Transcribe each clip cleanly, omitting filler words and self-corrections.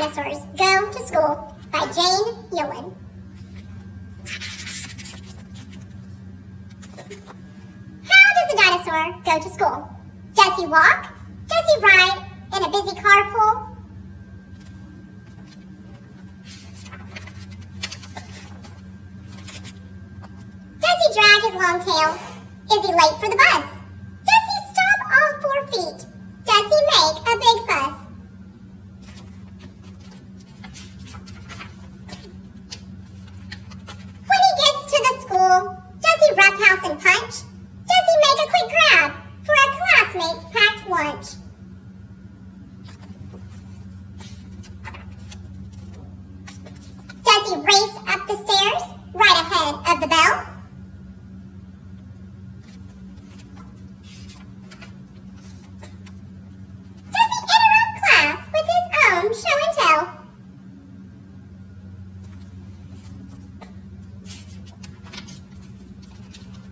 Dinosaurs Go to School by Jane Yolen. How does a dinosaur go to school? Does he walk? Does he ride in a busy carpool? Does he drag his long tail? Is he late for the bus? Does he stomp all 4 feet? Does he make a big fuss? When he gets to the school, does he roughhouse and punch? Does he make a quick grab for a classmate's packed lunch? Does he race up the stairs right ahead of the bell? Does he interrupt class with his own show and tell?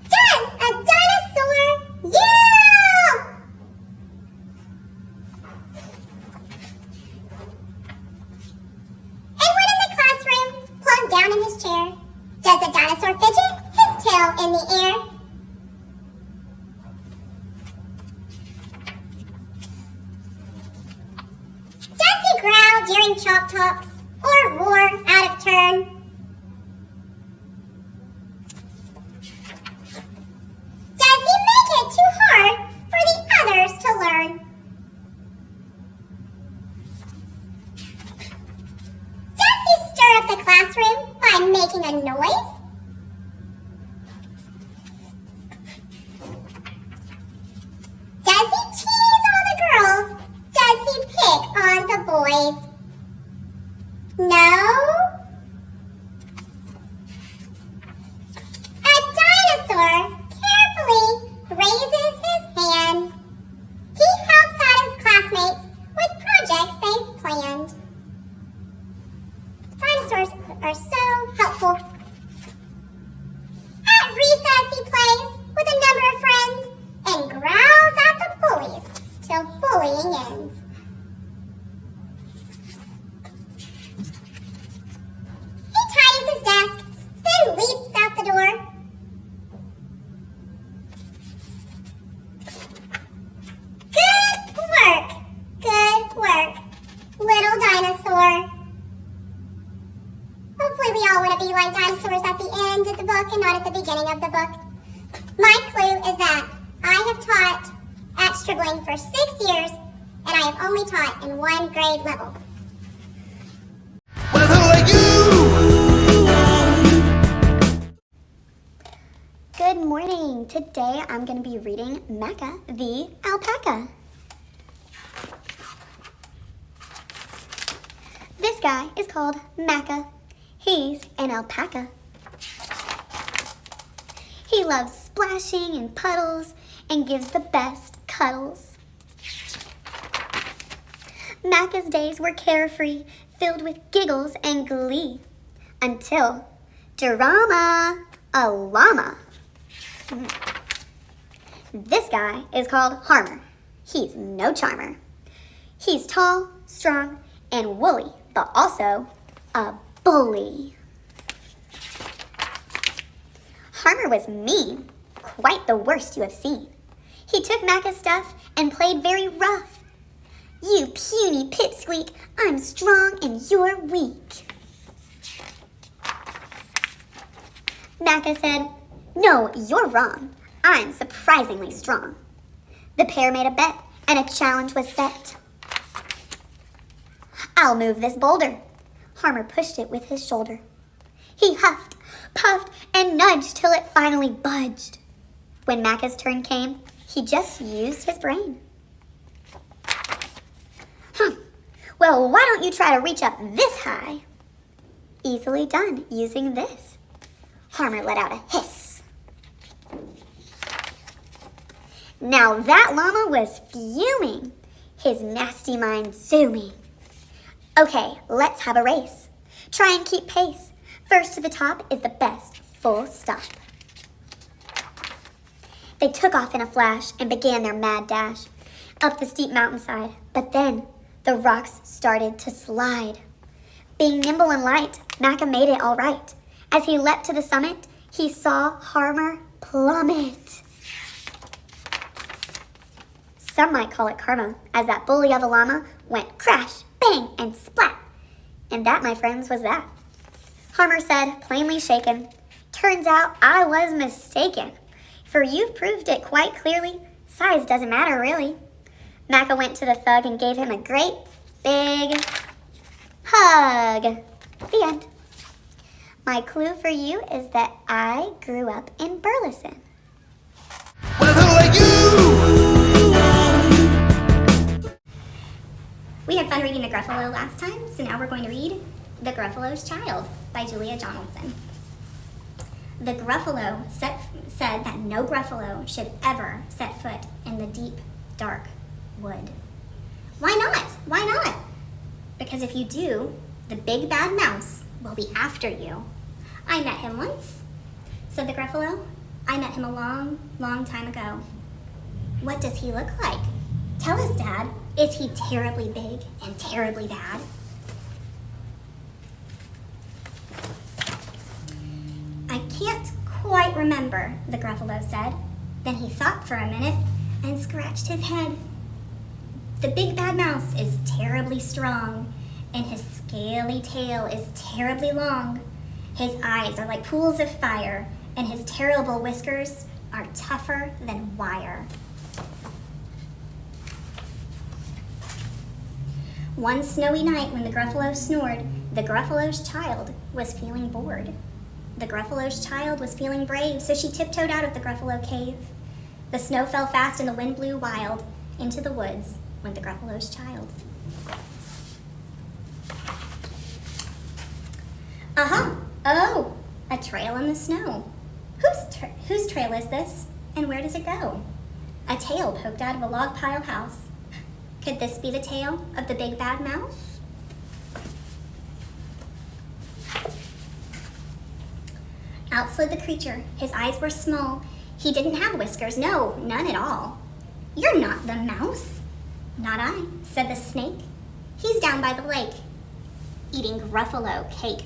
Does a dinosaur yell? And when in the classroom, plunked down in his chair, does the dinosaur fidget his tail in the air? Does he growl during chalk talks or roar out of turn? Does he make it too hard for the others to learn? Does he stir up the classroom by making a noise? Does he tease all the girls? Does he pick on the boys? No? A dinosaur carefully raises his hand. He helps out his classmates with projects they've planned. Dinosaurs are so helpful. At recess he plays with a number of friends and growls at the bullies till bullying ends. He tidies his desk, then leaps out the door. Good work, little dinosaur. Hopefully we all want to be like dinosaurs at the end of the book and not at the beginning of the book. My clue is that I have taught at Stribling for 6 years and I have only taught in 1 grade level. Well, who are you? Good morning. Today I'm going to be reading Macca the Alpaca. This guy is called Macca. He's an alpaca. He loves splashing in puddles and gives the best cuddles. Macca's days were carefree, filled with giggles and glee, until drama, a llama. This guy is called Harmer. He's no charmer. He's tall, strong, and woolly, but also a bully. Harmer was mean, quite the worst you have seen. He took Macca's stuff and played very rough. You puny pipsqueak, I'm strong and you're weak. Macca said, no, you're wrong. I'm surprisingly strong. The pair made a bet and a challenge was set. I'll move this boulder. Harmer pushed it with his shoulder. He huffed, puffed, and nudged till it finally budged. When Macca's turn came, he just used his brain. Well, why don't you try to reach up this high? Easily done using this. Harmer let out a hiss. Now that llama was fuming, his nasty mind zooming. Okay, let's have a race. Try and keep pace. First to the top is the best, full stop. They took off in a flash and began their mad dash up the steep mountainside. But then the rocks started to slide. Being nimble and light, Macca made it all right. As he leapt to the summit, he saw Harmer plummet. Some might call it karma, as that bully of a llama went crash, bang, and splat. And that, my friends, was that. Harmer said, plainly shaken, turns out I was mistaken, for you've proved it quite clearly. Size doesn't matter, really. Macca went to the thug and gave him a great big hug. The end. My clue for you is that I grew up in Burleson. Well, who are you? We had fun reading The Gruffalo last time, so now we're going to read The Gruffalo's Child by Julia Donaldson. The Gruffalo said that no Gruffalo should ever set foot in the deep, dark wood. Why not? Why not? Because if you do, the big bad mouse will be after you. I met him once, said the Gruffalo. I met him a long, long time ago. What does he look like? Tell us, Dad. Is he terribly big and terribly bad? I can't quite remember, the Gruffalo said. Then he thought for a minute and scratched his head. The big bad mouse is terribly strong, and his scaly tail is terribly long. His eyes are like pools of fire, and his terrible whiskers are tougher than wire. One snowy night when the Gruffalo snored, the Gruffalo's child was feeling bored. The Gruffalo's child was feeling brave, so she tiptoed out of the Gruffalo cave. The snow fell fast and the wind blew wild. Into the woods went the Gruffalo's child. Aha! Oh, a trail in the snow. Whose trail is this, and where does it go? A tail poked out of a log pile house. Could this be the tail of the big bad mouse? Out slid the creature. His eyes were small. He didn't have whiskers, no, none at all. You're not the mouse. Not I, said the snake. He's down by the lake, eating Gruffalo cake.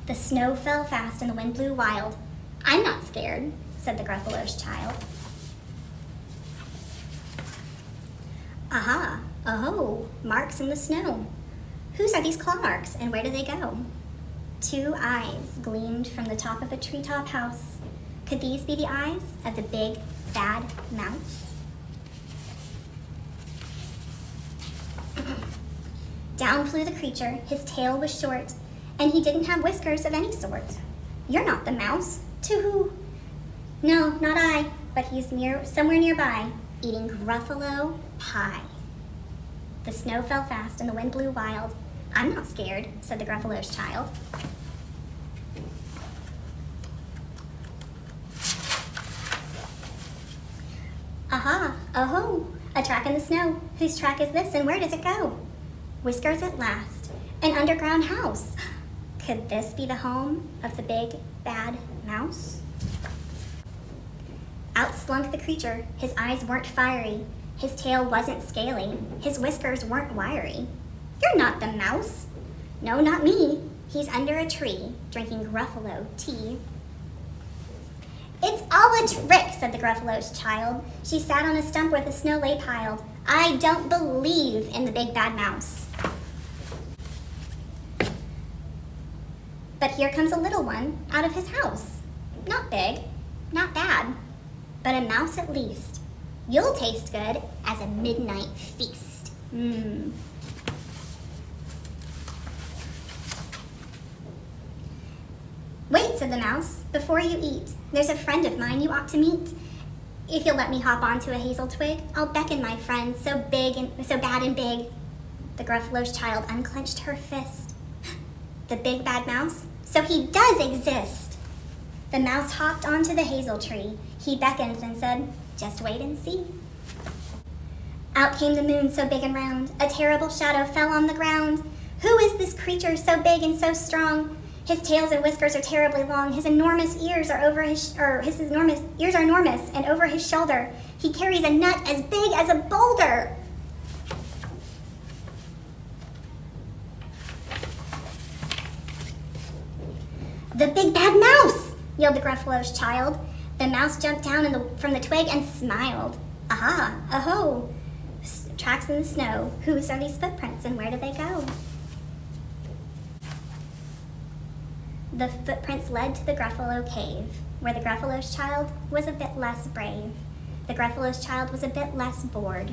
The snow fell fast and the wind blew wild. I'm not scared, said the Gruffalo's child. Aha, oh, marks in the snow. Whose are these claw marks and where do they go? Two eyes gleamed from the top of a treetop house. Could these be the eyes of the big bad mouse? Down flew the creature. His tail was short, and he didn't have whiskers of any sort. You're not the mouse. To who? No, not I, but he's somewhere nearby, eating Gruffalo pie. The snow fell fast and the wind blew wild. I'm not scared, said the Gruffalo's child. Aha, oh, a track in the snow. Whose track is this and where does it go? Whiskers at last, an underground house. Could this be the home of the big bad mouse? Out slunk the creature. His eyes weren't fiery. His tail wasn't scaly. His whiskers weren't wiry. You're not the mouse. No, not me. He's under a tree, drinking Gruffalo tea. It's all a trick, said the Gruffalo's child. She sat on a stump where the snow lay piled. I don't believe in the big bad mouse. But here comes a little one out of his house. Not big, not bad, but a mouse at least. You'll taste good as a midnight feast. Wait, said the mouse, before you eat, there's a friend of mine you ought to meet. If you'll let me hop onto a hazel twig, I'll beckon my friend, so big and so bad and big. The Gruffalo's child unclenched her fist. The big bad mouse? So he does exist. The mouse hopped onto the hazel tree. He beckoned and said, just wait and see. Out came the moon so big and round. A terrible shadow fell on the ground. Who is this creature so big and so strong? His tails and whiskers are terribly long. His enormous ears are enormous and over his shoulder he carries a nut as big as a boulder. The big bad mouse, yelled the Gruffalo's child. The mouse jumped down from the twig and smiled. Aha, aho, tracks in the snow. Whose are these footprints and where do they go? The footprints led to the Gruffalo cave, where the Gruffalo's child was a bit less brave. The Gruffalo's child was a bit less bored.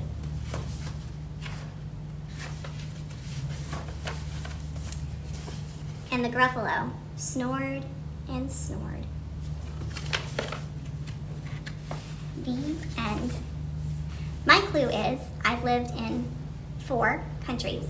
And the Gruffalo snored and snored. The end. My clue is I've lived in 4 countries